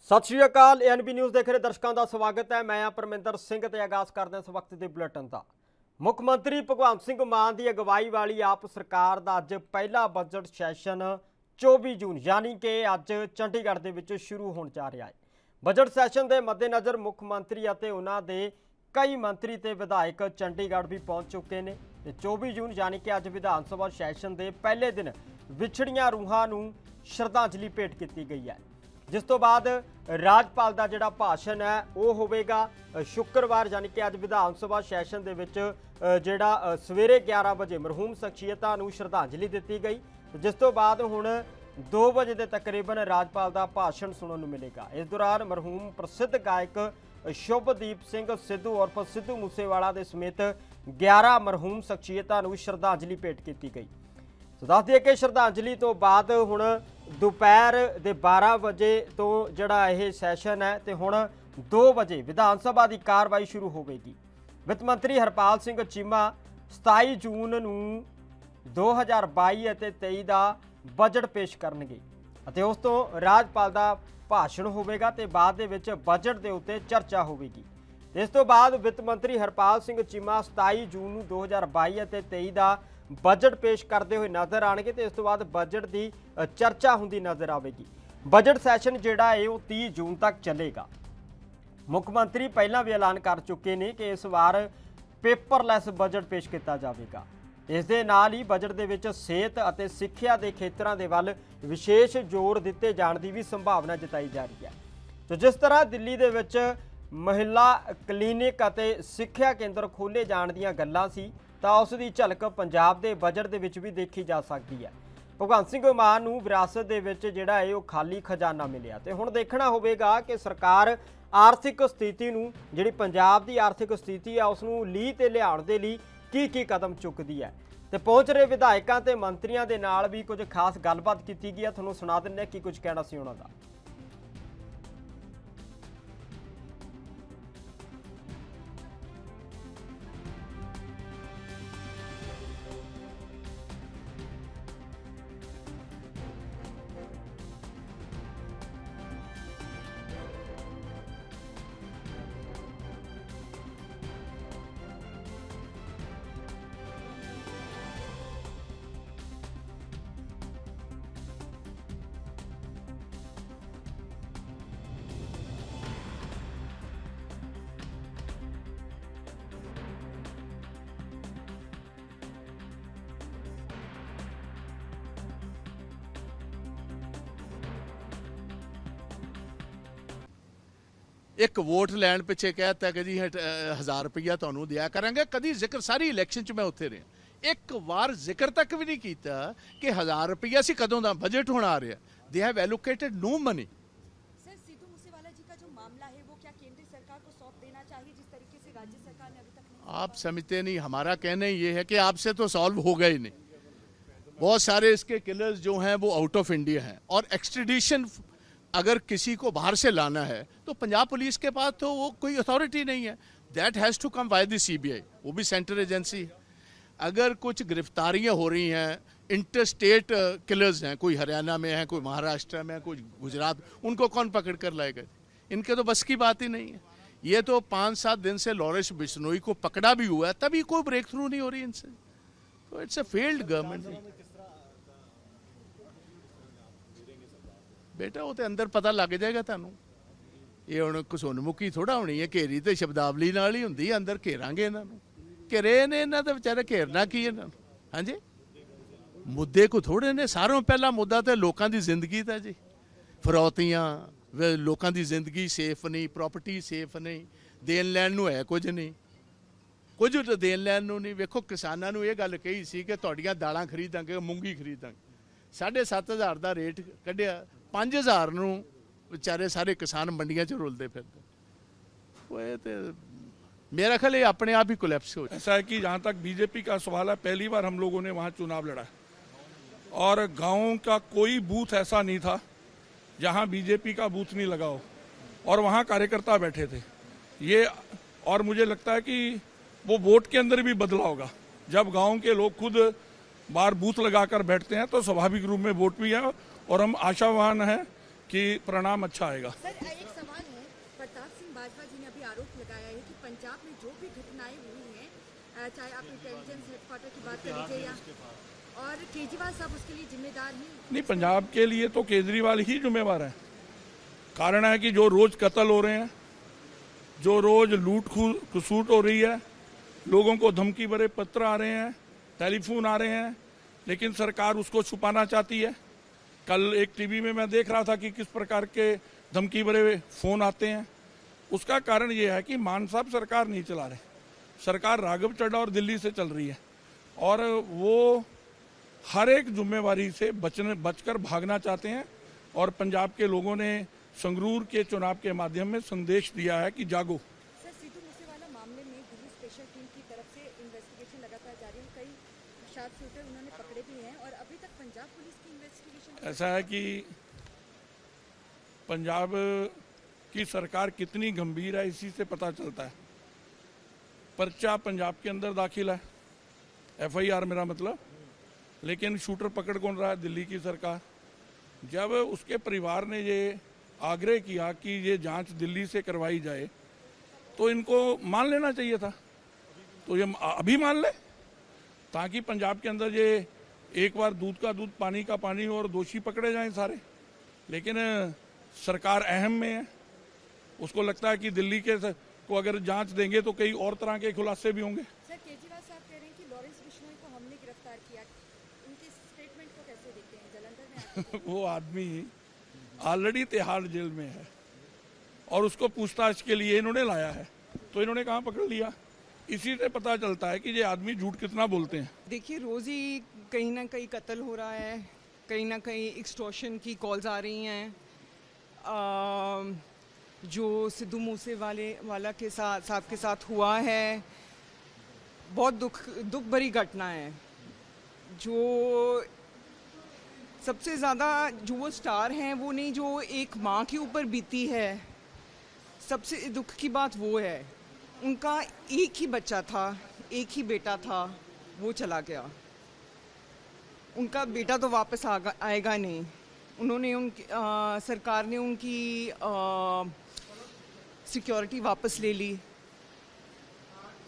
सत श्री अकाल। ANB news देख रहे दर्शकों का स्वागत है। मैं परमिंदर सिंह ते आगाज़ करते हैं इस वक्त के बुलेटिन का। मुख मंत्री भगवंत सिंह मान की अगवाई वाली आप सरकार का अज पहला बजट सैशन 24 जून यानी कि अज चंडीगढ़ के विच शुरू होने जा रहा है। बजट सैशन के मद्देनज़र मुख मंत्री और उन्होंने कई मंत्री ते विधायक चंडीगढ़ भी पहुँच चुके हैं। 24 जून यानी कि अज विधान सभा सैशन के पहले दिन विछड़ियां रूहां नूं श्रद्धांजलि भेंट की गई है, जिस तो बाद राजपाल का जिहड़ा भाषण है वो होवेगा शुक्रवार यानी कि अज विधान सभा सैशन दे विच जिहड़ा सवेरे 11 बजे मरहूम शख्सियतां नूं श्रद्धांजलि दी गई, जिस तो बाद हुण 2 बजे के तकरीबन राजपाल का भाषण सुनने को मिलेगा। इस दौरान मरहूम प्रसिद्ध गायक शुभदीप सिंह सिद्धू उर्फ सिद्धू मूसेवाला दे समेत 11 मरहूम शख्सियतां नूं श्रद्धांजलि भेंट की गई। तो दस दिए कि श्रद्धांजलि तो बाद हुण दोपहर के 12 बजे तो जिहड़ा यह सैशन है तो हुण 2 बजे विधान सभा की कार्रवाई शुरू होगी। वित्त मंत्री हरपाल सिंह चीमा 27 जून नूं 2022 ਅਤੇ 23 का बजट पेश करनगे ਅਤੇ उस तो राजपाल का भाषण होगा तो बाद दे विच बजट के उत्ते चर्चा होगी। इस तो बाद वित्त मंत्री हरपाल सिंह चीमा 27 जून 2022 ਅਤੇ 23 का बजट पेश करते हुए नज़र आएंगे तो इस तो बाद बजट की चर्चा होंदी नज़र आएगी। बजट सैशन जिहड़ा है वो 30 जून तक चलेगा। मुख मंत्री पहला भी ऐलान कर चुके हैं कि इस बार पेपरलैस बजट पेश किया जाएगा। इस दे नाल ही बजट दे विच सेहत और सिक्ख्या के खेत्रों के वल विशेष जोर दिते जाने की भी संभावना जताई जा रही है। तो जिस तरह दिल्ली दे विच महिला क्लीनिक और सिक्ख्या केंद्र खोले जाने दीयां गल्लां सी तो उसकी झलक पंजाब के बजट के विच भी देखी जा सकती है। भगवंत सिंह मान नूं विरासत दे विच जिहड़ा है वो खाली खजाना मिलिया तो हुण देखना होवेगा कि सरकार आर्थिक स्थिति नूं जिहड़ी पंजाब की आर्थिक स्थिति है उसनूं लीह ते लियाउण दे लई की कदम चुकदी है। तो पहुंच रहे विधायकों ते मंत्रियों के नाल भी कुछ खास गलबात की गई है। तुहानूं सुना दिंदे की कुछ कहना सी उन्हां दा। एक वोट लैन पिछे कहता कि जी 1000 रुपया तुहानूं दिया करांगे, कदी जिक्र सारी इलैक्शन च मैं उत्थे रहा एक बार जिक्र तक भी नहीं किया कि 1000 रुपया असीं कदों दा बजट होण आ रहा। They have allocated no money. Sir, Sidhu Moosewala ji का जो मामला है वो क्या केंद्र सरकार को सौंप देना चाहिए जिस तरीके से राज्य सरकार ने अभी तक नहीं? आप समझते नहीं, हमारा कहना ये है कि आपसे तो सॉल्व होगा ही नहीं। बहुत सारे इसके किलर्स जो हैं वो आउट ऑफ इंडिया हैं और एक्सट्रेडिशन अगर किसी को बाहर से लाना है तो पंजाब पुलिस के पास तो वो कोई अथॉरिटी नहीं है। That has to come by the CBI, वो भी सेंट्रल एजेंसी है। अगर कुछ गिरफ्तारियां हो रही हैं, इंटर स्टेट किलर्स हैं, कोई हरियाणा में है, कोई महाराष्ट्र में है, कोई गुजरात, उनको कौन पकड़ कर लाएगा? इनके तो बस की बात ही नहीं है। ये तो 5-7 दिन से लॉरेंस बिश्नोई को पकड़ा भी हुआ है, तभी कोई ब्रेक थ्रू नहीं हो रही इनसे। तो इट्स अ फेल्ड गवर्नमेंट। बेटा वो तो अंदर पता लग जाएगा तुहानूं। ये हुण घसुनमुखी थोड़ा होनी है, घेरी तो शब्दावली नाल ही हुंदी है। अंदर घेरांगे इन्हां नूं, घिरे ने इन्हां दा विचारे घेरना की इन्हां नूं? हाँ जी, मुद्दे को थोड़े ने। सारों पहला मुद्दा तो लोगों की जिंदगी था जी। फरौतियां, लोगों की जिंदगी सेफ नहीं, प्रॉपर्टी सेफ नहीं, देन लैन नूं है कुछ नहीं, कुछ तो देन लैन नूं नहीं। वेखो किसानां नूं ये गल कही सी कि तुहाडीआं दालां खरीदांगे, मूंगी खरीदांगे, 7,500 का रेट कढ़िया, 5,000 नूं बेचारे सारे किसान मंडियां च रुलते फिरते। मेरा ख्याल ये अपने आप ही कोलैप्स हो। ऐसा है कि जहाँ तक बीजेपी का सवाल है, पहली बार हम लोगों ने वहाँ चुनाव लड़ा और गाँव का कोई बूथ ऐसा नहीं था जहाँ बीजेपी का बूथ नहीं लगा हो और वहाँ कार्यकर्ता बैठे थे ये। और मुझे लगता है कि वो वोट के अंदर भी बदला होगा। जब गाँव के लोग खुद बाहर बूथ लगाकर बैठते हैं तो स्वाभाविक रूप में वोट भी है और हम आशावान हैं कि परिणाम अच्छा आएगा। पंजाब में जो भी घटनाएं हुई हैं, चाहे आप इंटेलिजेंस हेडक्वार्टर की बात कर लीजिए या और केजरीवाल साहब उसके लिए जिम्मेदार हैं? नहीं, पंजाब के लिए तो केजरीवाल ही जिम्मेवार है। कारण है कि जो रोज कत्ल हो रहे हैं, जो रोज लूट खसूट हो रही है, लोगों को धमकी भरे पत्र आ रहे हैं, टेलीफोन आ रहे हैं, लेकिन सरकार उसको छुपाना चाहती है। कल एक टीवी में मैं देख रहा था कि किस प्रकार के धमकी भरे फोन आते हैं। उसका कारण ये है कि मान साहब सरकार नहीं चला रहे, सरकार राघव चड्ढा और दिल्ली से चल रही है और वो हर एक जिम्मेवारी से बचकर भागना चाहते हैं। और पंजाब के लोगों ने संगरूर के चुनाव के माध्यम में संदेश दिया है कि जागो। सर, सिद्धू मूसेवाला मामले में दिल्ली स्पेशल टीम की तरफ से इन्वेस्टिगेशन लगातार जारी है, कई शार्प शूटर उन्होंने पकड़े भी हैं और अभी तक पंजाब पुलिस की इन्वेस्टिगेशन। ऐसा है कि पंजाब की सरकार कितनी गंभीर है इसी से पता चलता है। पर्चा पंजाब के अंदर दाखिल है, FIR मेरा मतलब, लेकिन शूटर पकड़ कौन रहा है? दिल्ली की सरकार। जब उसके परिवार ने ये आग्रह किया कि ये जांच दिल्ली से करवाई जाए तो इनको मान लेना चाहिए था, तो ये अभी मान ले ताकि पंजाब के अंदर ये एक बार दूध का दूध पानी का पानी और दोषी पकड़े जाएं सारे। लेकिन सरकार अहम में है, उसको लगता है कि दिल्ली के को अगर जांच देंगे तो कई और तरह के खुलासे भी होंगे। सर, केजरीवाल साहब कह रहे हैं कि लॉरेंस बिश्नोई को हमने गिरफ्तार किया, उनके स्टेटमेंट को कैसे देखते हैं? जलंधर में वो आदमी ऑलरेडी तिहाड़ जेल में है और उसको पूछताछ के लिए इन्होंने लाया है, तो इन्होंने कहाँ पकड़ लिया? इसी से पता चलता है कि ये आदमी झूठ कितना बोलते हैं। देखिए, रोज ही कहीं ना कहीं कत्ल हो रहा है, कहीं ना कहीं एक्सटॉर्शन की कॉल्स आ रही हैं। जो सिद्धू मूसेवाला के साथ हुआ है, बहुत दुख भरी घटना है। जो सबसे ज़्यादा जो वो स्टार हैं वो नहीं, जो एक माँ के ऊपर बीती है, सबसे दुख की बात वो है। उनका एक ही बच्चा था, एक ही बेटा था, वो चला गया। उनका बेटा तो वापस आएगा नहीं। उन्होंने सरकार ने उनकी सिक्योरिटी वापस ले ली,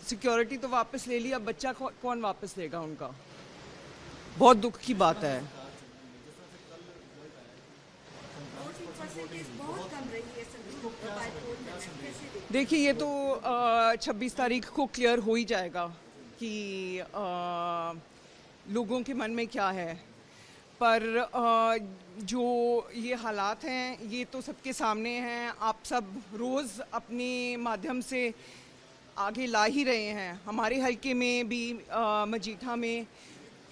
सिक्योरिटी तो वापस ले ली, अब बच्चा कौन वापस लेगा उनका? बहुत दुख की बात है। देखिए, ये तो 26 तारीख को क्लियर हो ही जाएगा कि लोगों के मन में क्या है। पर जो ये हालात हैं ये तो सबके सामने हैं। आप सब रोज़ अपने माध्यम से आगे ला ही रहे हैं। हमारे हल्के में भी मजीठा में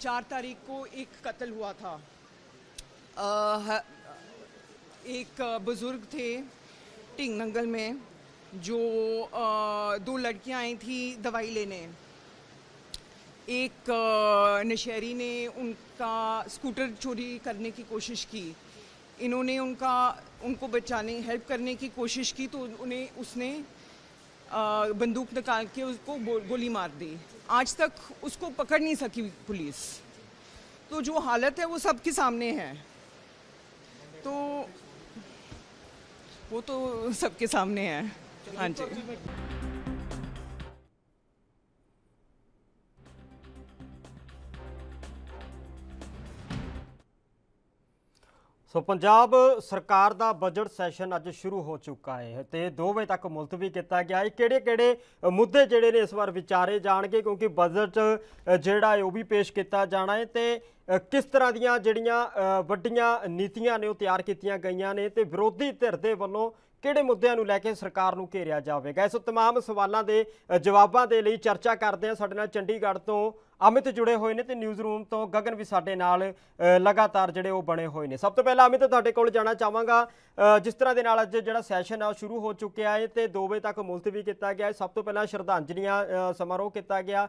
4 तारीख को एक कत्ल हुआ था। एक बुज़ुर्ग थे टिंग नंगल में, जो 2 लड़कियां आई थी दवाई लेने। एक नशेरी ने उनका स्कूटर चोरी करने की कोशिश की। इन्होंने उनको बचाने हेल्प करने की कोशिश की तो उसने बंदूक निकाल के उसको गोली मार दी। आज तक उसको पकड़ नहीं सकी पुलिस। तो जो हालत है वो सबके सामने है, तो वो तो सबके सामने है। हाँ जी। ਸੋ ਪੰਜਾਬ ਸਰਕਾਰ ਦਾ ਬਜਟ ਸੈਸ਼ਨ ਅੱਜ ਸ਼ੁਰੂ ਹੋ ਚੁੱਕਾ ਹੈ ਤੇ 2 ਵਜੇ ਤੱਕ ਮੁਲਤਵੀ ਕੀਤਾ ਗਿਆ ਹੈ। ਕਿਹੜੇ ਮੁੱਦੇ ਜਿਹੜੇ ਨੇ ਇਸ ਵਾਰ ਵਿਚਾਰੇ ਜਾਣਗੇ, ਕਿਉਂਕਿ ਬਜਟ ਜਿਹੜਾ ਹੈ ਉਹ ਵੀ ਪੇਸ਼ ਕੀਤਾ ਜਾਣਾ ਹੈ ਤੇ ਕਿਸ ਤਰ੍ਹਾਂ ਦੀਆਂ ਜਿਹੜੀਆਂ ਵੱਡੀਆਂ ਨੀਤੀਆਂ ਨੇ ਉਹ ਤਿਆਰ ਕੀਤੀਆਂ ਗਈਆਂ ਨੇ ਤੇ ਵਿਰੋਧੀ ਧਿਰ ਦੇ ਵੱਲੋਂ ਕਿਹੜੇ ਮੁੱਦਿਆਂ ਨੂੰ ਲੈ ਕੇ ਸਰਕਾਰ ਨੂੰ ਘੇਰਿਆ ਜਾਵੇਗਾ। ਇਸ तमाम ਸਵਾਲਾਂ ਦੇ ਜਵਾਬਾਂ ਦੇ ਲਈ ਚਰਚਾ ਕਰਦੇ ਹਾਂ। ਸਾਡੇ ਨਾਲ ਚੰਡੀਗੜ੍ਹ ਤੋਂ अमित जुड़े हुए ने ते न्यूज़ रूम तो गगन भी साडे नाल लगातार जिहड़े वो बने हुए ने। सब तो पहला अमित तुहाडे कोल जाना चाहांगा, जिस तरह दे नाल अज जिहड़ा सैशन है शुरू हो चुक्या है ते 2 बजे तक मुलतवी किया गया है। सब तो पहला श्रद्धांजलियां समारोह किया गया,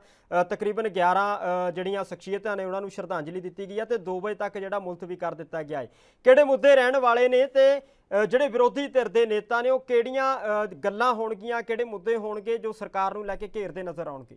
तकरीबन 11 जिहड़ियां शख्सियतां ने उन्हां नूं श्रद्धांजलि दी गई है ते 2 बजे तक जिहड़ा मुलतवी कर दिता गया है। किहड़े मुद्दे रहण वाले ने ते ਜਿਹੜੇ ਵਿਰੋਧੀ ਧਿਰ ਦੇ ਨੇਤਾ ਨੇ ਉਹ ਕਿਹੜੀਆਂ ਗੱਲਾਂ ਹੋਣਗੀਆਂ, ਕਿਹੜੇ ਮੁੱਦੇ ਹੋਣਗੇ ਜੋ ਸਰਕਾਰ ਨੂੰ ਲੈ ਕੇ ਘੇਰਦੇ ਨਜ਼ਰ ਆਉਣਗੇ?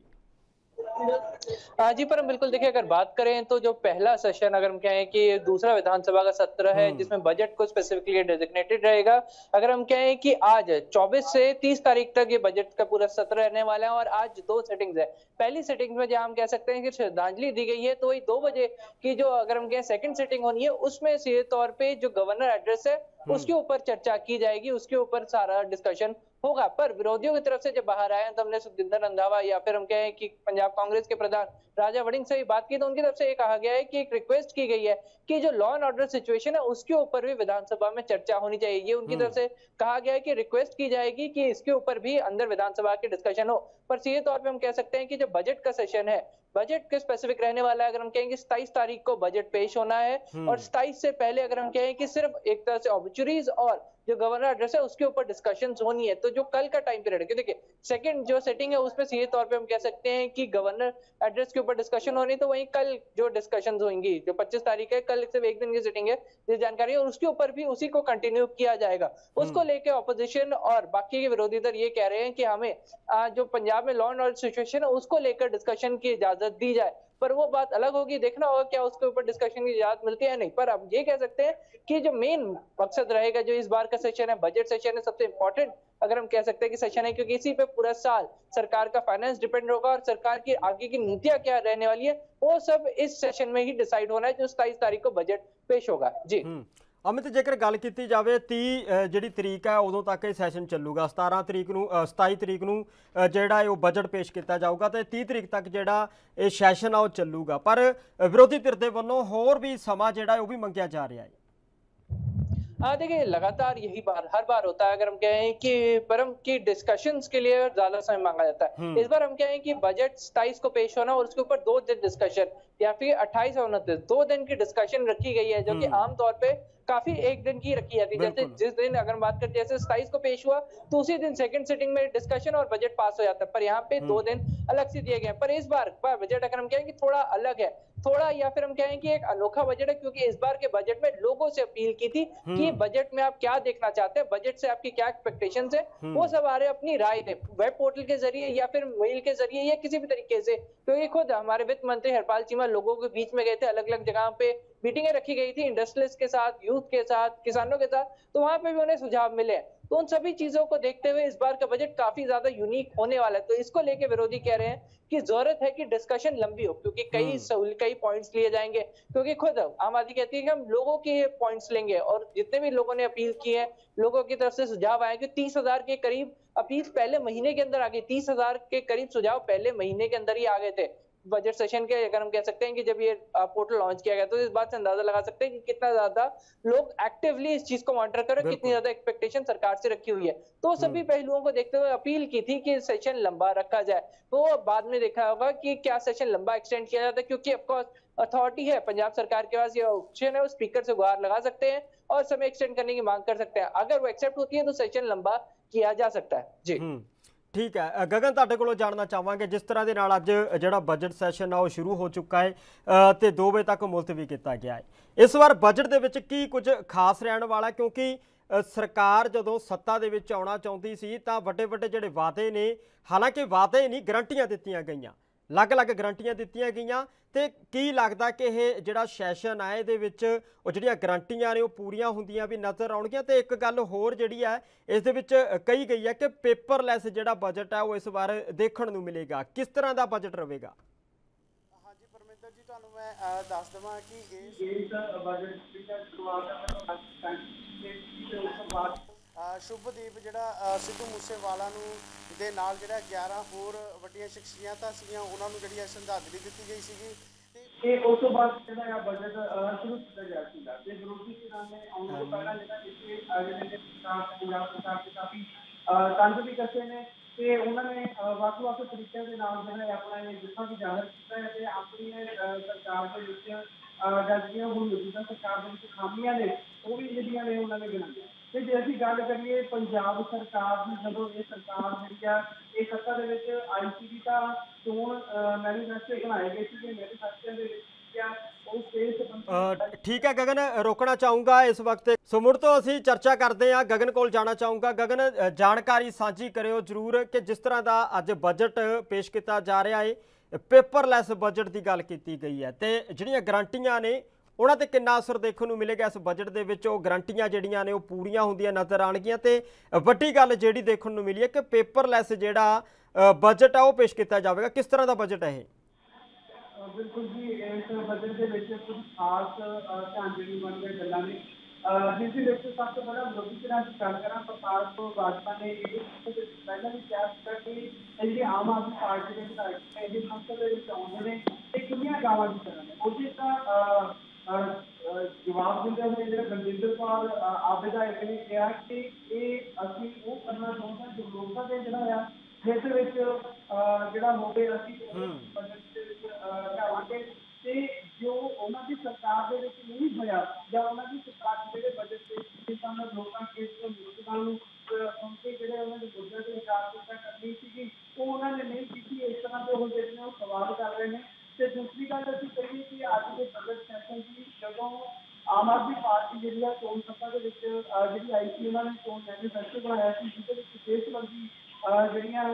जी पर बिल्कुल देखिए, अगर बात करें तो जो पहला सेशन अगर हम कहें कि दूसरा विधानसभा का सत्र है जिसमें बजट को स्पेसिफिकली डेजिग्नेटेड रहेगा। अगर हम कहें कि आज 24 से 30 तारीख तक ये बजट का पूरा सत्र रहने वाला है और आज 2 सेटिंग्स है। पहली सेटिंग में जहां हम कह सकते हैं कि श्रद्धांजलि दी गई है, तो वही 2 बजे की जो अगर हम कहें सेकंड सेटिंग होनी है, उसमें सीधे तौर पे जो गवर्नर एड्रेस है उसके ऊपर चर्चा की जाएगी, उसके ऊपर सारा डिस्कशन होगा। पर विरोधियों की तरफ से जब बाहर आए तो हमने सुखजिंदर रंधावा या फिर हम कहें कि पंजाब कांग्रेस के प्रधान राजा वड़िंग से भी बात की, तो उनकी तरफ से ये कहा गया है कि एक रिक्वेस्ट की गई है कि जो लॉ एंड ऑर्डर सिचुएशन है उसके ऊपर भी विधानसभा में चर्चा होनी चाहिए। ये उनकी तरफ से कहा गया है कि रिक्वेस्ट की जाएगी कि इसके ऊपर भी अंदर विधानसभा की डिस्कशन हो। पर सीधे तौर पर हम कह सकते हैं कि जो बजट का सेशन है, बजट के स्पेसिफिक रहने वाला है। अगर हम कहेंगे 27 तारीख को बजट पेश होना है और 27 से पहले अगर हम कहें कि सिर्फ एक तरह से ऑब्चुरीज और जो गवर्नर एड्रेस है उसके ऊपर डिस्कशंस होनी है। तो जो कल का टाइम पीरियड है, देखिए सेकंड जो सेटिंग है उसमें सीधे तौर पे हम कह सकते हैं कि गवर्नर एड्रेस के ऊपर डिस्कशन होनी, तो वहीं कल जो डिस्कशंस होंगी जो 25 तारीख है, कल सिर्फ एक दिन की सिटिंग है, ये जानकारी है, और उसके ऊपर भी उसी को कंटिन्यू किया जाएगा। उसको लेकर ऑपोजिशन और बाकी के विरोधी दल ये कह रहे हैं कि हमें जो पंजाब में लॉ एंड ऑर्डर सिचुएशन है उसको लेकर डिस्कशन की इजाजत दी जाए। पर वो बात अलग होगी, देखना होगा क्या उसके ऊपर डिस्कशन की इजाजत मिलती है नहीं। पर अब ये कह सकते हैं कि जो मेन मकसद रहेगा, जो इस बार का सेशन है, बजट सेशन है, सबसे इंपॉर्टेंट अगर हम कह सकते हैं कि सेशन है, क्योंकि इसी पे पूरा साल सरकार का फाइनेंस डिपेंड होगा और सरकार की आगे की नीतियां क्या रहने वाली है वो सब इस सेशन में ही डिसाइड होना है, जो 27 तारीख को बजट पेश होगा। जी अमित, जेकर गल की जाए 30 जी तरीक है उदों तक ये सैशन चलूगा। 17 तरीक नूं 27 तरीक नूं जिहड़ा वो बजट पेश किया जाऊगा तो 30 तरीक तक जिहड़ा ये सैशन आ वो चलूगा। पर विरोधी धिर दे वल्लों होर भी समा जिहड़ा वो भी मंगिया जा रहा है। देखिए लगातार यही हर बार होता है। अगर हम कहें कि परम की डिस्कशंस के लिए ज्यादा समय मांगा जाता है, इस बार हम कहें कि बजट 27 को पेश होना और उसके ऊपर 2 दिन डिस्कशन या फिर 28 और 29 2 दिन की डिस्कशन रखी गई है, जो कि आमतौर पे काफी एक दिन की रखी जाती है। जैसे जिस दिन अगर बात करते हैं जैसे 27 को पेश हुआ तो उसी दिन सेकंड सिटिंग में डिस्कशन और बजट पास हो जाता है, पर यहाँ पे 2 दिन अलग से दिए गए। पर इस बार बजट अगर हम कहें कि थोड़ा अलग है, थोड़ा या फिर हम कहें कि एक अनोखा बजट है, क्योंकि इस बार के बजट में लोगों से अपील की थी कि बजट में आप क्या देखना चाहते हैं, बजट से आपकी क्या एक्सपेक्टेशंस है, वो सब आ रहे अपनी राय दें वेब पोर्टल के जरिए या फिर मेल के जरिए या किसी भी तरीके से। क्योंकि खुद हमारे वित्त मंत्री हरपाल चीमा लोगों के बीच में गए थे, अलग अलग जगह पे मीटिंगें रखी गई थी इंडस्ट्रियलिस्ट के साथ, यूथ के साथ, किसानों के साथ, तो वहां पे भी उन्हें सुझाव मिले। तो उन सभी चीजों को देखते हुए इस बार का बजट काफी ज्यादा यूनिक होने वाला है। तो इसको लेके विरोधी कह रहे हैं कि जरूरत है कि डिस्कशन लंबी हो, क्योंकि कई पॉइंट्स लिए जाएंगे। क्योंकि खुद आम आदमी कहती है कि हम लोगों के पॉइंट्स लेंगे और जितने भी लोगों ने अपील की है, लोगों की तरफ से सुझाव आए कि 30,000 के करीब अपील पहले महीने के अंदर आ गई, 30,000 के करीब सुझाव पहले महीने के अंदर ही आ गए थे बजट सेशन के। अगर हम कह सकते हैं कि जब ये पोर्टल लॉन्च किया गया तो इस बात से अंदाजा लगा सकते हैं कि कितना ज्यादा लोग एक्टिवली इस चीज को मॉनिटर कर रहे हैं, कितनी ज्यादा एक्सपेक्टेशन सरकार से रखी हुई है। तो सभी पहलुओं को देखते हुए अपील की थी कि सेशन लंबा रखा जाए। तो बाद में देखा होगा कि क्या सेशन लंबा एक्सटेंड किया जाता है, क्योंकि ऑफकोर्स अथॉरिटी है पंजाब सरकार के पास, ये ऑप्शन है, वो स्पीकर से गुहार लगा सकते हैं और समय एक्सटेंड करने की मांग कर सकते हैं। अगर वो एक्सेप्ट होती है तो सेशन लंबा किया जा सकता है। जी ठीक है गगन, तुहाडे कोलों जानना चाहांगे जिस तरह के नाल अज जिहड़ा बजट सैशन आ वो शुरू हो चुका है तो 2 बजे तक मुलतवी किया गया है। इस बार बजट दे विच की कुछ खास रहण वाला, क्योंकि सरकार जदों सत्ता दे विच आउणा चाहुंदी सी तां वड्डे वड्डे जिहड़े वादे ने, हालांकि वादे नहीं गरंटियां दित्तियां गईयां, अलग-अलग गरंटियां दित्तियां गईयां, ते की लगदा कि यह जिहड़ा सैशन है इहदे विच ਉਹ ਜਿਹੜੀਆਂ ਗਰੰਟੀਆਂ ਨੇ ਉਹ ਪੂਰੀਆਂ ਹੁੰਦੀਆਂ ਵੀ ਨਜ਼ਰ ਆਉਣਗੀਆਂ। ਤੇ ਇੱਕ ਗੱਲ ਹੋਰ ਜਿਹੜੀ ਹੈ ਇਸ ਦੇ ਵਿੱਚ ਕਹੀ ਗਈ ਹੈ ਕਿ ਪੇਪਰਲੈਸ ਜਿਹੜਾ ਬਜਟ ਹੈ ਉਹ ਇਸ ਵਾਰ ਦੇਖਣ ਨੂੰ ਮਿਲੇਗਾ। ਕਿਸ ਤਰ੍ਹਾਂ ਦਾ ਬਜਟ ਰਹੇਗਾ? ਹਾਂਜੀ ਪਰਮਿੰਦਰ ਜੀ, ਤੁਹਾਨੂੰ ਮੈਂ ਦੱਸ ਦੇਵਾਂ ਕਿ ਇਸ ਬਜਟ ਦੀ ਸ਼ੁਰੂਆਤ ਸ਼ੁਭਦੀਪ ਜਿਹੜਾ ਸਿੱਧੂ ਮੂਸੇਵਾਲਾ ਨੂੰ ਦੇ ਨਾਲ ਜਿਹੜਾ 11 ਹੋਰ ਵੱਡੀਆਂ ਸ਼ਖਸੀਅਤਾਂ ਸੀਗੀਆਂ ਉਹਨਾਂ ਨੂੰ ਜਿਹੜੀ ਸ਼ਰਧਾਂਜਲੀ ਦਿੱਤੀ ਗਈ ਸੀਗੀ। ਤੇ ਉਸ ਤੋਂ ਬਾਅਦ ਜਿਹੜਾ ਬਜਟ ਸ਼ੁਰੂ ਕੀਤਾ ਗਿਆ ਸੀਗਾ ਤੇ ਵਿਰੋਧੀ ਧਿਰਾਂ ਨੇ ਆਉਣ ਤੋਂ ਪਹਿਲਾਂ ਜਿਹੜਾ ਇੱਥੇ ਜਿਹੜੇ ਪੰਜਾਬ ਸਰਕਾਰ ਦੇ ਕਾਫੀ ਤੰਜ ਵੀ ਕਰਦੇ ਨੇ ਤੇ ਉਹਨਾਂ ਨੇ ਵੱਖ-ਵੱਖ ਤਰੀਕਿਆਂ ਦੇ ਨਾਲ ਜਿਹੜਾ ਆਪਣਾ ਇਹ ਜਿੱਥਾ ਵੀ ਜ਼ਾਹਰ ਕੀਤਾ ਹੈ ਤੇ ਆਪਣੀ ਸਰਕਾਰ ਦੇ ਵਿੱਚ ਜਿਹੜੀਆਂ ਹੁਣ ਮੌਜੂਦਾ ਸਰਕਾਰ ਦੇ ਵਿੱਚ ਖਾਮੀਆਂ ਨੇ ਉਹ ਵੀ ਜਿਹੜੀਆਂ ਨੇ ਉਹਨਾਂ ਨੇ ਗਿਣਾਈਆਂ। ਤੇ ਜੇ ਅਸੀਂ ਗੱਲ ਕਰੀਏ ਪੰਜਾਬ ਸਰਕਾਰ ਦੀ, ਜਦੋਂ ਇਹ ਸਰਕਾਰ ਜਿਹੜੀ ਆ ਇਹ ਸੱਤਾ ਦੇ ਵਿੱਚ ਆਈ ਸੀ ਤਾਂ ਚੋਣ ਮੈਨੀਫੈਸਟੋ ਬਣਾਏ ਗਏ ਸੀ, ਮੈਨੀਫੈਸਟੋ ਦੇ ਵਿੱਚ ठीक है गगन, रोकना चाहूँगा इस वक्त। सो मुड़ तो असी चर्चा करते हैं, गगन कोल जाना चाहूँगा। गगन, जानकारी साझी करियो जरूर कि जिस तरह का अज बजट पेश किया जा रहा है ਪੇਪਰਲੈਸ ਬਜਟ ਦੀ ਗੱਲ ਕੀਤੀ ਗਈ ਹੈ ਤੇ ਜਿਹੜੀਆਂ ਗਰੰਟੀਆਂ ਨੇ ਉਹਨਾਂ ਤੇ ਕਿੰਨਾ ਅਸਰ ਦੇਖਣ ਨੂੰ ਮਿਲੇਗਾ ਇਸ ਬਜਟ ਦੇ ਵਿੱਚ। ਉਹ ਗਰੰਟੀਆਂ ਜਿਹੜੀਆਂ ਨੇ ਉਹ ਪੂਰੀਆਂ ਹੁੰਦੀਆਂ ਨਜ਼ਰ ਆਉਣਗੀਆਂ ਤੇ ਵੱਡੀ ਗੱਲ ਜਿਹੜੀ ਦੇਖਣ ਨੂੰ ਮਿਲੀ ਹੈ ਕਿ ਪੇਪਰਲੈਸ ਜਿਹੜਾ ਬਜਟ ਆ ਉਹ ਪੇਸ਼ ਕੀਤਾ ਜਾਵੇਗਾ। ਕਿਸ ਤਰ੍ਹਾਂ ਦਾ ਬਜਟ ਹੈ ਇਹ? ਬਿਲਕੁਲ ਜੀ, ਇਸ ਬਜਟ ਦੇ ਵਿੱਚ ਕੁਝ ਖਾਸ ਧਿਆਨ ਦੇਣ ਵਾਲੀਆਂ ਗੱਲਾਂ ਨੇ, ਜਿਸ ਦੇ ਵਿੱਚ ਸਭ ਤੋਂ ਪਹਿਲਾਂ ਮੋਦੀ ਜੀ ਨਾਲ ਗੱਲ ਕਰਾਂ। ਪ੍ਰਕਾਸ਼ ਤੋਂ ਭਾਜਪਾ ਨੇ ਪਹਿਲਾਂ ਵੀ ਕਿਹਾ ਸੀਗਾ ਕਿ ਜਿਹੜੀ ਆਮ ਆਦਮੀ ਪਾਰਟੀ ਦੇ ਵਿਧਾਇਕ ਇਹ ਸੰਸਦ ਦੇ ਵਿੱਚ ਆਉਂਦੇ ਨੇ ਤੇ ਕਿੰਨੀਆਂ ਗਾਵਾਂ ਦੀ ਤਰ੍ਹਾਂ ਨੇ ਉਹਦੀ ਤਾਂ ਜਵਾਬ ਦਿੰਦੇ ਹੋਏ ਜਿਹੜਾ ਬਲਜਿੰਦਰ ਕੌਰ ਆਪ ਵਿਧਾਇਕ ਨੇ ਕਿਹਾ ਕਿ ਇਹ ਅਸੀਂ ਉਹ ਕਰਨਾ ਚਾਹੁੰਦੇ ਹਾਂ ਜੋ ਲੋਕਾਂ ਦੇ ਜਿਹੜਾ ਆ ਜਿਸ ਵਿੱਚ ਜਿਹੜਾ ਹੋਵੇ ਅਸੀਂ ਬਜਟ ਦੇ ਵਿੱਚ ਲਿਆਵਾਂਗੇ ਤੇ ਜੋ ਉਹਨਾਂ ਦੀ ਸਰਕਾਰ ਦੇ ਵਿੱਚ ਨਹੀਂ ਹੋਇਆ ਜਾਂ ਉਹਨਾਂ ਦੀ ਸਰਕਾਰ ਜਿਹੜੇ ਬਜਟ ਦੇ ਵਿੱਚ ਲੋਕਾਂ ਕੇਸ ਤੋਂ ਨੌਜਵਾਨਾਂ ਨੂੰ ਸੁਣ ਕੇ ਜਿਹੜੇ ਉਹਨਾਂ ਦੇ ਮੁੱਦਿਆਂ ਤੇ ਵਿਚਾਰ ਕਰਨੀ ਸੀਗੀ ਉਹ ਉਹਨਾਂ ਨੇ ਨਹੀਂ ਕੀਤੀ। ਇਸ ਤਰ੍ਹਾਂ ਦੇ ਉਹ ਜਿਹੜੇ ਉਹ ਸਵਾਲ ਕਰ ਰਹੇ ਨੇ। ਤੇ ਦੂਸਰੀ ਗੱਲ ਅਸੀਂ ਕਹੀਏ ਕਿ ਅੱਜ ਦੇ ਬਜਟ ਸੈਸ਼ਨ ਦੀ ਜਦੋਂ ਆਮ ਆਦਮੀ ਪਾਰਟੀ ਜਿਹੜੀ ਆ ਚੋਣ ਸਭਾ ਦੇ ਵਿੱਚ ਜਿਹੜੀ ਆਈ ਸੀ ਉਹਨਾਂ ਨੇ ਚੋਣ ਮੈਨੀਫੈਸਟੋ ਬਣਾਇਆ ਸੀ ਜਿਹਦੇ ਵਿੱਚ ਦੇਸ਼ ਵਰਗੀ ਜਿਹੜੀਆਂ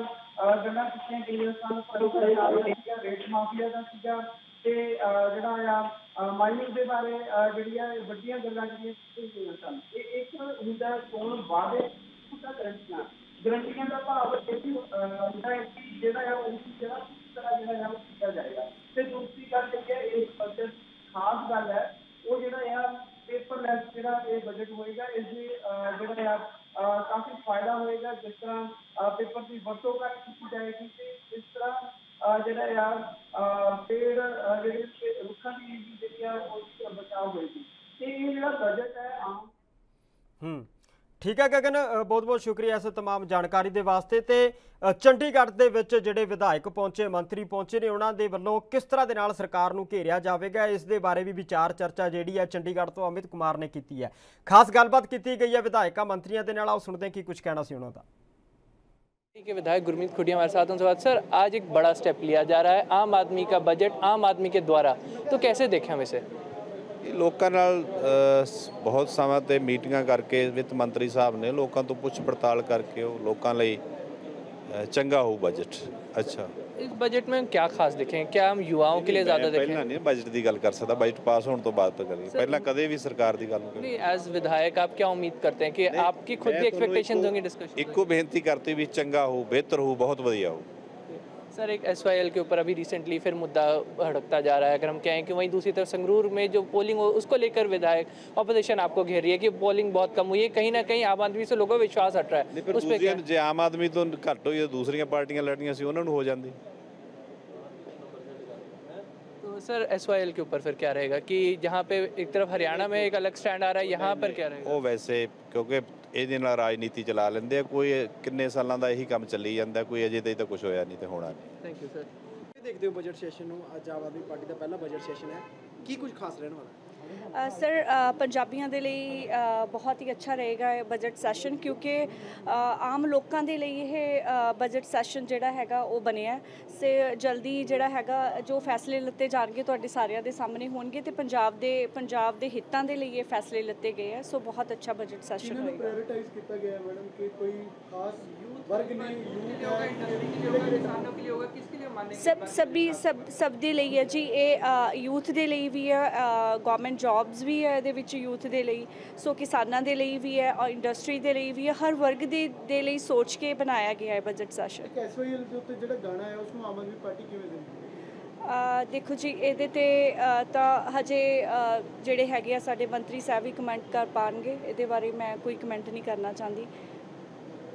ਗੱਲਾਂ ਕੀਤੀਆਂ ਗਈਆਂ ਸਨ। ਰੇਟ ਮਾਫੀਆ ਦਾ ਸੀਗਾ ਤੇ ਜਿਹੜਾ ਆ ਮਾਈਨਿੰਗ ਦੇ ਬਾਰੇ ਜਿਹੜੀਆਂ ਵੱਡੀਆਂ ਗੱਲਾਂ ਜਿਹੜੀਆਂ ਕੀਤੀਆਂ ਗਈਆਂ ਸਨ। ਇਹ ਇੱਕ ਹੁੰਦਾ ਚੋਣ ਵਾਅਦੇ ਗਰੰਟੀਆਂ ਦਾ ਭਾਵ ਇਹ ਹੁੰਦਾ ਹੈ ਕਿ ਜਿਹੜਾ ਆ ਉਸ ਜਗ੍ਹਾ ਕਿਸ ਤਰ੍ਹਾਂ ਜਿਹੜਾ ਆ ਉਹ ਕੀਤਾ ਜਾਏਗਾ। ਤੇ ਦੂਸਰੀ ਗੱਲ ਜਿਹੜੀ ਹੈ ਇਸ ਬਜਟ ਖਾਸ ਗੱਲ ਹੈ ਉਹ ਜਿਹੜਾ ਆ ਪੇਪਰਲੈਸ ਜਿਹੜਾ ਇਹ ਬਜਟ ਹੋਏਗਾ ਇਸਦੇ ਜਿਹੜਾ ਆ ਕਾਫੀ ਫਾਇਦਾ ਹੋਏਗਾ। ਜਿਸ ਤਰ੍ਹਾਂ ਪੇਪਰ ਦੀ ਵਰਤੋਂ ਕਰ ਕੀਤੀ ਜਾਏਗੀ ਤੇ ਇਸ ਤਰ੍ਹਾਂ ਜਿਹੜਾ ਆ ਪੇੜ ਜਿਹੜੇ ਰੁੱਖਾਂ ਦੀ ਜਿਹੜੀ ਆ ਉਹ ਬਚਾਅ ਹੋਏਗੀ। ਤੇ ਇਹ ਜਿਹੜਾ ਬਜਟ ਹੈ ਆਮ ਠੀਕ ਹੈ ਗਗਨ, ਬਹੁਤ ਬਹੁਤ ਸ਼ੁਕਰੀਆ ਇਸ तमाम ਜਾਣਕਾਰੀ ਦੇ ਵਾਸਤੇ। ਤੇ ਚੰਡੀਗੜ੍ਹ ਦੇ ਵਿੱਚ ਜਿਹੜੇ ਵਿਧਾਇਕ ਪਹੁੰਚੇ, ਮੰਤਰੀ ਪਹੁੰਚੇ ਨੇ, ਉਹਨਾਂ ਦੇ ਵੱਲੋਂ ਕਿਸ ਤਰ੍ਹਾਂ ਦੇ ਨਾਲ ਸਰਕਾਰ ਨੂੰ ਘੇਰਿਆ ਜਾਵੇਗਾ ਇਸ ਦੇ ਬਾਰੇ ਵੀ ਵਿਚਾਰ ਚਰਚਾ ਜਿਹੜੀ ਹੈ ਚੰਡੀਗੜ੍ਹ ਤੋਂ ਅਮਿਤ ਕੁਮਾਰ ਨੇ ਕੀਤੀ ਹੈ। ਖਾਸ ਗੱਲਬਾਤ ਕੀਤੀ गई है विधायकों मंत्रियों के नाल। आओ सुनते हैं कि कुछ कहना सी उन्होंने। के विधायक गुरमीत खुटिया हमारे साथ उनसे बात। सर, आज एक बड़ा स्टेप लिया जा रहा है, आम आदमी का बजट आम आदमी के द्वारा, तो कैसे देखें हम इसे? ਲੋਕਾਂ ਨਾਲ ਬਹੁਤ ਸਮਾਂ ਤੇ ਮੀਟਿੰਗਾਂ ਕਰਕੇ ਵਿੱਤ ਮੰਤਰੀ ਸਾਹਿਬ ਨੇ ਲੋਕਾਂ ਤੋਂ ਪੁੱਛ ਪੜਤਾਲ ਕਰਕੇ ਉਹ ਲੋਕਾਂ ਲਈ ਚੰਗਾ ਹੋ ਬਜਟ। अच्छा, इस बजट में क्या खास देखें? क्या हम युवाओं के लिए ज़्यादा देखें? ਪਹਿਲਾਂ ਨਹੀਂ ਬਜਟ ਦੀ ਗੱਲ ਕਰ ਸਕਦਾ, ਬਜਟ ਪਾਸ ਹੋਣ ਤੋਂ ਬਾਅਦ ਤਾਂ ਕਰੀਏ, ਪਹਿਲਾਂ ਕਦੇ ਵੀ ਸਰਕਾਰ ਦੀ ਗੱਲ ਨਹੀਂ ਕਰੀ। एज विधायक आप क्या उम्मीद करते हैं कि आपकी खुद की एक्सपेक्टेशंस होंगी डिस्कशन? ਇੱਕੋ ਬੇਨਤੀ ਕਰਤੀ ਵੀ ਚੰਗਾ ਹੋ, ਬਿਹਤਰ ਹੋ, ਬਹੁਤ ਵਧੀਆ ਹੋ। सर, एक SYL के ऊपर अभी रिसेंटली फिर मुद्दा भड़कता जा रहा है। अगर हम कहें कि वहीं दूसरी तरफ संगरूर में जो पोलिंग हो उसको लेकर विधायक ऑपोजिशन आपको घेर रही है कि पोलिंग बहुत कम हुई है, कहीं ना कहीं आम आदमी से लोगों को विश्वास हट रहा है उस पर। ਜੇ ਆਮ ਆਦਮੀ ਤੋਂ ਘੱਟ ਹੋਈ ਤਾਂ ਦੂਸਰੀਆਂ ਪਾਰਟੀਆਂ ਲੜੀਆਂ ਸੀ ਉਹਨਾਂ ਨੂੰ ਹੋ ਜਾਂਦੀ। तो सर, SYL के ऊपर फिर क्या रहेगा कि जहाँ पे एक तरफ हरियाणा में एक अलग स्टैंड आ रहा है, यहाँ पर क्या रहेगा? ਉਹ ਵੈਸੇ ਕਿਉਂਕਿ ਇਹਦੇ ਨਾਲ ਰਾਜਨੀਤੀ ਚਲਾ ਲੈਂਦੇ ਆ, ਕੋਈ ਕਿੰਨੇ ਸਾਲਾਂ ਦਾ ਇਹੀ ਕੰਮ ਚੱਲੀ ਜਾਂਦਾ, ਕੋਈ ਅਜੇ ਤਾਈਂ ਤਾਂ ਕੁਝ ਹੋਇਆ ਨਹੀਂ ਤੇ ਹੋਣਾ ਨਹੀਂ। Thank you sir. ਦੇਖਦੇ ਹੋ ਬਜਟ ਸੈਸ਼ਨ ਨੂੰ? ਅੱਜ ਆਮ ਆਦਮੀ ਪਾਰਟੀ ਦਾ ਪਹਿਲਾ ਬਜਟ ਸੈਸ਼ਨ ਹੈ, ਕੀ ਕੁਝ ਖਾਸ ਰਹਿਣ ਵਾਲਾ? ਸਰ, ਪੰਜਾਬੀਆਂ ਦੇ ਲਈ ਬਹੁਤ ਹੀ ਅੱਛਾ ਰਹੇਗਾ ਇਹ ਬਜਟ ਸੈਸ਼ਨ, ਕਿਉਂਕਿ ਆਮ ਲੋਕਾਂ ਦੇ ਲਈ ਇਹ ਬਜਟ ਸੈਸ਼ਨ ਜਿਹੜਾ ਹੈਗਾ ਉਹ ਬਣਿਆ ਸੇ ਜਲਦੀ ਜਿਹੜਾ ਹੈਗਾ ਜੋ ਫੈਸਲੇ ਲਿੱਤੇ ਜਾਣਗੇ ਤੁਹਾਡੇ ਸਾਰਿਆਂ ਦੇ ਸਾਹਮਣੇ ਹੋਣਗੇ ਤੇ ਪੰਜਾਬ ਦੇ ਹਿੱਤਾਂ ਦੇ ਲਈ ਇਹ ਫੈਸਲੇ ਲਿੱਤੇ ਗਏ ਹੈ। ਸੋ ਬਹੁਤ ਅੱਛਾ ਬਜਟ ਸੈਸ਼ਨ ਹੋਏਗਾ। ਪ੍ਰਾਇੋਰਟਾਈਜ਼ ਕੀਤਾ ਗਿਆ ਮੈਡਮ ਕਿ ਕੋਈ ਖਾਸ ਵਰਗ ਨਹੀਂ, ਸਭ ਦੇ ਲਈ ਹੈ ਜੀ। ਇਹ ਯੂਥ ਦੇ ਲਈ ਵੀ ਹੈ, ਗਵਰਨਮੈਂਟ ਜੌਬਸ ਵੀ ਹੈ ਇਹਦੇ ਵਿੱਚ ਯੂਥ ਦੇ ਲਈ, ਸੋ ਕਿਸਾਨਾਂ ਦੇ ਲਈ ਵੀ ਹੈ ਔਰ ਇੰਡਸਟਰੀ ਦੇ ਲਈ ਵੀ ਹੈ। ਹਰ ਵਰਗ ਦੇ ਲਈ ਸੋਚ ਕੇ ਬਣਾਇਆ ਗਿਆ ਹੈ ਬਜਟ ਸੈਸ਼ਨ। SYL ਦੇ ਉੱਤੇ ਜਿਹੜਾ ਗਾਣਾ ਹੈ ਉਸ ਨੂੰ ਆਮ ਆਦਮੀ ਪਾਰਟੀ ਕਿਵੇਂ ਦੇਂਦੀ? ਦੇਖੋ ਜੀ, ਇਹਦੇ ਤੇ ਤਾਂ ਹਜੇ ਜਿਹੜੇ ਹੈਗੇ ਆ ਸਾਡੇ ਮੰਤਰੀ ਸਾਹਿਬ ਹੀ ਕਮੈਂਟ ਕਰ ਪਾਣਗੇ, ਇਹਦੇ ਬਾਰੇ ਮੈਂ ਕੋਈ ਕਮੈਂਟ ਨਹੀਂ ਕਰਨਾ ਚਾਹੁੰਦੀ।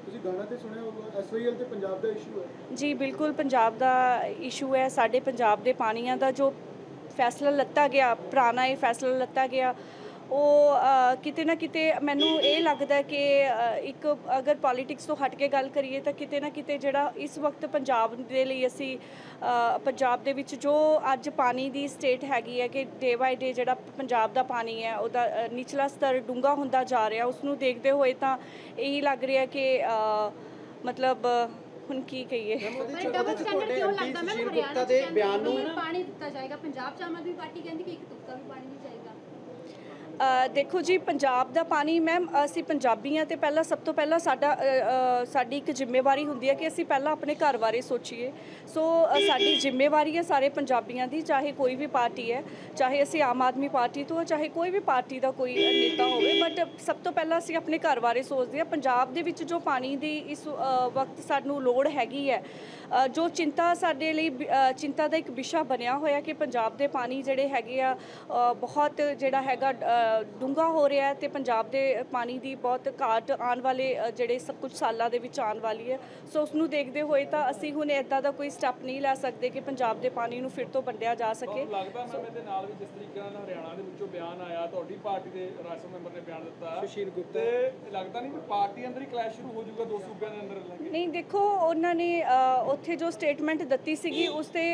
ਤੁਸੀਂ ਗਾਣਾ ਤੇ ਸੁਣਿਆ ਹੋਊਗਾ, SYL ਤੇ ਪੰਜਾਬ ਦਾ ਇਸ਼ੂ ਹੈ। ਜੀ ਬਿਲਕੁਲ, ਪੰਜਾਬ ਦਾ ਇਸ਼ੂ ਹੈ। ਸਾਡੇ ਪੰਜਾਬ ਦੇ ਪਾਣੀਆਂ ਦਾ ਜੋ ਫੈਸਲਾ ਲੱਤਾ ਗਿਆ, ਪੁਰਾਣਾ ਇਹ ਫੈਸਲਾ ਲੱਤਾ ਗਿਆ, ਉਹ ਕਿਤੇ ਨਾ ਕਿਤੇ ਮੈਨੂੰ ਇਹ ਲੱਗਦਾ ਕਿ ਇੱਕ ਅਗਰ ਪੋਲੀਟਿਕਸ ਤੋਂ ਹਟ ਕੇ ਗੱਲ ਕਰੀਏ ਤਾਂ ਕਿਤੇ ਨਾ ਕਿਤੇ ਜਿਹੜਾ ਇਸ ਵਕਤ ਪੰਜਾਬ ਦੇ ਲਈ ਅਸੀਂ ਪੰਜਾਬ ਦੇ ਵਿੱਚ ਜੋ ਅੱਜ ਪਾਣੀ ਦੀ ਸਟੇਟ ਹੈਗੀ ਹੈ ਕਿ ਡੇ ਬਾਏ ਡੇ ਜਿਹੜਾ ਪੰਜਾਬ ਦਾ ਪਾਣੀ ਹੈ ਉਹਦਾ ਨਿਚਲਾ ਸਤਰ ਡੂੰਘਾ ਹੁੰਦਾ ਜਾ ਰਿਹਾ, ਉਸ ਨੂੰ ਦੇਖਦੇ ਹੋਏ ਤਾਂ ਇਹੀ ਲੱਗ ਰਿਹਾ ਕਿ ਮਤਲਬ ਹੁਣ ਕੀ ਕਹੀਏ। ਡਬਲ ਸਟੈਂਡਰਡ ਕਿਉਂ ਲੱਗਦਾ ਮੈਂ ਹਰਿਆਣਾ ਦੇ ਬਿਆਨ ਨੂੰ ਪਾਣੀ ਦਿੱਤਾ ਜਾਏਗਾ, ਪੰਜਾਬ ਚ ਆਮ ਆਦਮੀ ਪਾਰਟੀ ਕਹਿੰਦੀ ਕਿ ਇੱਕ ਤੁਪਕਾ ਵੀ ਪਾਣੀ ਨਹੀਂ ਜਾਏਗਾ। ਦੇਖੋ ਜੀ, ਪੰਜਾਬ ਦਾ ਪਾਣੀ ਮੈਮ, ਅਸੀਂ ਪੰਜਾਬੀ ਹਾਂ ਤੇ ਪਹਿਲਾਂ ਸਭ ਤੋਂ ਪਹਿਲਾਂ ਸਾਡੀ ਇੱਕ ਜ਼ਿੰਮੇਵਾਰੀ ਹੁੰਦੀ ਹੈ ਕਿ ਅਸੀਂ ਪਹਿਲਾਂ ਆਪਣੇ ਘਰ ਬਾਰੇ ਸੋਚੀਏ। ਸੋ ਸਾਡੀ ਜ਼ਿੰਮੇਵਾਰੀ ਹੈ ਸਾਰੇ ਪੰਜਾਬੀਆਂ ਦੀ, ਚਾਹੇ ਕੋਈ ਵੀ ਪਾਰਟੀ ਹੈ, ਚਾਹੇ ਅਸੀਂ ਆਮ ਆਦਮੀ ਪਾਰਟੀ ਤੋਂ, ਚਾਹੇ ਕੋਈ ਵੀ ਪਾਰਟੀ ਦਾ ਕੋਈ ਨੇਤਾ ਹੋਵੇ, ਬਟ ਸਭ ਤੋਂ ਪਹਿਲਾਂ ਅਸੀਂ ਆਪਣੇ ਘਰ ਬਾਰੇ ਸੋਚਦੇ ਹਾਂ। ਪੰਜਾਬ ਦੇ ਵਿੱਚ ਜੋ ਪਾਣੀ ਦੀ ਇਸ ਵਕਤ ਸਾਨੂੰ ਲੋੜ ਹੈਗੀ ਹੈ, ਜੋ ਚਿੰਤਾ ਸਾਡੇ ਲਈ ਚਿੰਤਾ ਦਾ ਇੱਕ ਵਿਸ਼ਾ ਬਣਿਆ ਹੋਇਆ ਕਿ ਪੰਜਾਬ ਦੇ ਪਾਣੀ ਜਿਹੜੇ ਹੈਗੇ ਆ ਬਹੁਤ ਜਿਹੜਾ ਹੈਗਾ ਡੂੰਘਾ ਹੋ ਰਿਹਾ ਤੇ ਪੰਜਾਬ ਦੇ ਪਾਣੀ ਦੀ ਬਹੁਤ ਘਾਟ ਆਉਣ ਵਾਲੇ ਜਿਹੜੇ ਕੁਝ ਸਾਲਾਂ ਦੇ ਵਿੱਚ ਆਉਣ ਵਾਲੀ ਹੈ। ਸੋ ਉਸ ਨੂੰ ਦੇਖਦੇ ਹੋਏ ਤਾਂ ਅਸੀਂ ਹੁਣ ਇੱਦਾਂ ਦਾ ਕੋਈ ਸਟੈਪ ਨਹੀਂ ਲੈ ਸਕਦੇ ਕਿ ਪੰਜਾਬ ਦੇ ਪਾਣੀ ਨੂੰ ਫਿਰ ਤੋਂ ਵੰਡਿਆ ਜਾ ਸਕੇ। ਲੱਗਦਾ ਮੈਮ ਇਹਦੇ ਨਾਲ ਵੀ ਜਿਸ ਤਰੀਕੇ ਨਾਲ ਹਰਿਆਣਾ ਦੇ ਵਿੱਚੋਂ ਬਿਆਨ ਆਇਆ, ਤੁਹਾਡੀ ਪਾਰਟੀ ਦੇ ਰਾਸ਼ਟਰੀ ਮੈਂਬਰ ਨੇ ਬਿਆਨ ਦਿੱਤਾ, ਸੁਸ਼ੀਲ ਗੁਪਤਾ, ਤੇ ਲੱਗਦਾ ਨਹੀਂ ਕਿ ਪਾਰਟੀ ਅੰਦਰ ਹੀ ਕਲੈਸ਼ ਸ਼ੁਰੂ ਹੋ ਜਾਊਗਾ ਦੋ ਸੂਬਿਆਂ ਦੇ ਅੰਦਰ ਲੱਗੇ? ਨਹੀਂ, ਦੇਖੋ ਉਹਨਾਂ ਨੇ ਉੱਥੇ ਜੋ ਸਟੇਟਮੈਂਟ ਦਿੱਤੀ ਸੀਗੀ ਉਸ 'ਤੇ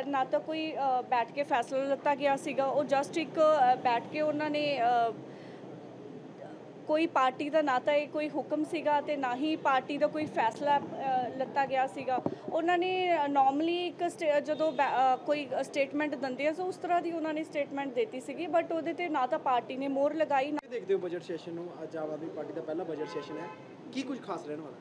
ਨਾ ਤਾਂ ਕੋਈ ਬੈਠ ਕੇ ਫੈਸਲਾ ਲਿੱਤਾ ਗਿਆ ਸੀਗਾ, ਉਹ ਜਸਟ ਇੱਕ ਬੈਠ ਕੇ ਉਹਨਾਂ ਨੇ ਕੋਈ ਪਾਰਟੀ ਦਾ ਨਾ ਤਾਂ ਇਹ ਕੋਈ ਹੁਕਮ ਸੀਗਾ ਤੇ ਨਾ ਹੀ ਪਾਰਟੀ ਦਾ ਕੋਈ ਫੈਸਲਾ ਲਿੱਤਾ ਗਿਆ ਸੀਗਾ। ਉਹਨਾਂ ਨੇ ਨਾਰਮਲੀ ਇੱਕ ਜਦੋਂ ਕੋਈ ਸਟੇਟਮੈਂਟ ਦਿੰਦੇ ਆ ਸੋ ਉਸ ਤਰ੍ਹਾਂ ਦੀ ਉਹਨਾਂ ਨੇ ਸਟੇਟਮੈਂਟ ਦਿੱਤੀ ਸੀਗੀ, ਬਟ ਉਹਦੇ ਤੇ ਨਾ ਤਾਂ ਪਾਰਟੀ ਨੇ ਮੋਹਰ ਲਗਾਈ। ਦੇਖਦੇ ਹੋ ਬਜਟ ਸੈਸ਼ਨ ਨੂੰ, ਅੱਜ ਆਮ ਆਦਮੀ ਪਾਰਟੀ ਦਾ ਪਹਿਲਾ ਬਜਟ ਸੈਸ਼ਨ ਹੈ, ਕੀ ਕੁਝ ਖਾਸ ਰਹਿਣ ਵਾਲਾ?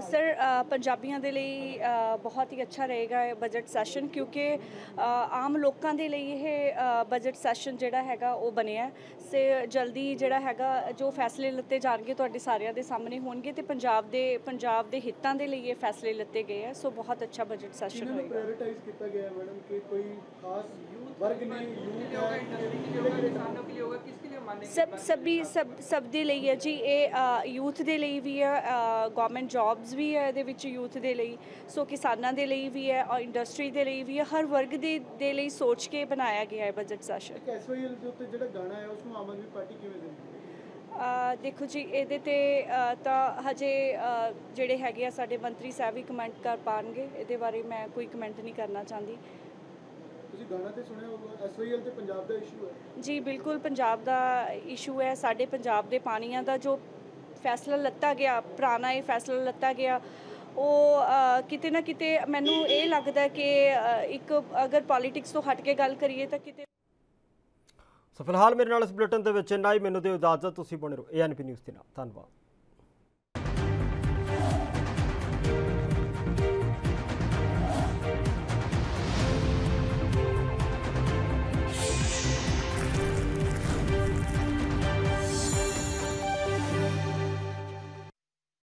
ਸਰ, ਪੰਜਾਬੀਆਂ ਦੇ ਲਈ ਬਹੁਤ ਹੀ ਅੱਛਾ ਰਹੇਗਾ ਇਹ ਬਜਟ ਸੈਸ਼ਨ, ਕਿਉਂਕਿ ਆਮ ਲੋਕਾਂ ਦੇ ਲਈ ਇਹ ਬਜਟ ਸੈਸ਼ਨ ਜਿਹੜਾ ਹੈਗਾ ਉਹ ਬਣਿਆ ਸੇ ਜਲਦੀ ਜਿਹੜਾ ਹੈਗਾ ਜੋ ਫੈਸਲੇ ਲਿੱਤੇ ਜਾਣਗੇ ਤੁਹਾਡੇ ਸਾਰਿਆਂ ਦੇ ਸਾਹਮਣੇ ਹੋਣਗੇ ਤੇ ਪੰਜਾਬ ਦੇ ਹਿੱਤਾਂ ਦੇ ਲਈ ਇਹ ਫੈਸਲੇ ਲਿੱਤੇ ਗਏ ਆ। ਸੋ ਬਹੁਤ ਅੱਛਾ ਬਜਟ ਸੈਸ਼ਨ ਹੋਏਗਾ। ਪ੍ਰਾਇੋਰਟਾਈਜ਼ ਕੀਤਾ ਗਿਆ ਹੈ ਮੈਡਮ ਕਿ ਕੋਈ ਖਾਸ वर्ग नहीं, ਸਭ ਦੇ ਲਈ ਹੈ ਜੀ, ਇਹ ਯੂਥ ਦੇ ਲਈ ਵੀ ਹੈ, ਗਵਰਨਮੈਂਟ ਜੌਬਸ ਵੀ ਹੈ ਇਹਦੇ ਵਿੱਚ ਯੂਥ ਦੇ ਲਈ, ਸੋ ਕਿਸਾਨਾਂ ਦੇ ਲਈ ਵੀ ਹੈ ਔਰ ਇੰਡਸਟਰੀ ਦੇ ਲਈ ਵੀ ਹੈ, ਹਰ ਵਰਗ ਦੇ ਲਈ ਸੋਚ ਕੇ ਬਣਾਇਆ ਗਿਆ ਹੈ ਬਜਟ ਸੈਸ਼ਨ। ਐਸਵਾਈਐਲ ਦੇ ਉੱਤੇ ਜਿਹੜਾ ਗਾਣਾ ਹੈ ਉਸ ਨੂੰ ਆਮ ਆਦਮੀ ਪਾਰਟੀ ਕਿਵੇਂ ਦਿੰਦੀ? ਦੇਖੋ ਜੀ, ਇਹਦੇ ਤੇ ਤਾਂ ਹਜੇ ਜਿਹੜੇ ਹੈਗੇ ਆ ਸਾਡੇ ਮੰਤਰੀ ਸਾਹਿਬ ਹੀ ਕਮੈਂਟ ਕਰ ਪਾਉਣਗੇ, ਇਹਦੇ ਬਾਰੇ ਮੈਂ ਕੋਈ ਕਮੈਂਟ ਨਹੀਂ ਕਰਨਾ ਚਾਹੁੰਦੀ। ਤੁਸੀਂ ਗਾਣਾ ਤੇ ਸੁਣਿਆ ਹੋਊਗਾ, ਐਸਵਾਈਐਲ ਤੇ ਪੰਜਾਬ ਦਾ ਇਸ਼ੂ ਹੈ? ਜੀ ਬਿਲਕੁਲ, ਪੰਜਾਬ ਦਾ ਇਸ਼ੂ ਹੈ। ਸਾਡੇ ਪੰਜਾਬ ਦੇ ਪਾਣੀਆਂ ਦਾ ਜੋ ਫੈਸਲਾ ਲਿੱਤਾ ਗਿਆ, ਪੁਰਾਣਾ ਇਹ ਫੈਸਲਾ ਲਿੱਤਾ ਗਿਆ, ਉਹ ਕਿਤੇ ਨਾ ਕਿਤੇ ਮੈਨੂੰ ਇਹ ਲੱਗਦਾ ਕਿ ਇੱਕ ਅਗਰ ਪੋਲੀਟਿਕਸ ਤੋਂ ਹਟ ਕੇ ਗੱਲ ਕਰੀਏ ਤਾਂ ਕਿਤੇ। ਸੋ ਫਿਲਹਾਲ ਮੇਰੇ ਨਾਲ ਇਸ ਬੁਲੇਟਿਨ ਦੇ ਵਿੱਚ ਇੰਨਾ ਹੀ। ਮੈਨੂੰ ਦਿਓ ਇਜਾਜ਼ਤ, ਤੁਸੀਂ ਬਣੇ ਰਹੋ ANP ਨਿਊਜ਼ ਦੇ ਨਾਲ। ਧੰਨਵਾਦ।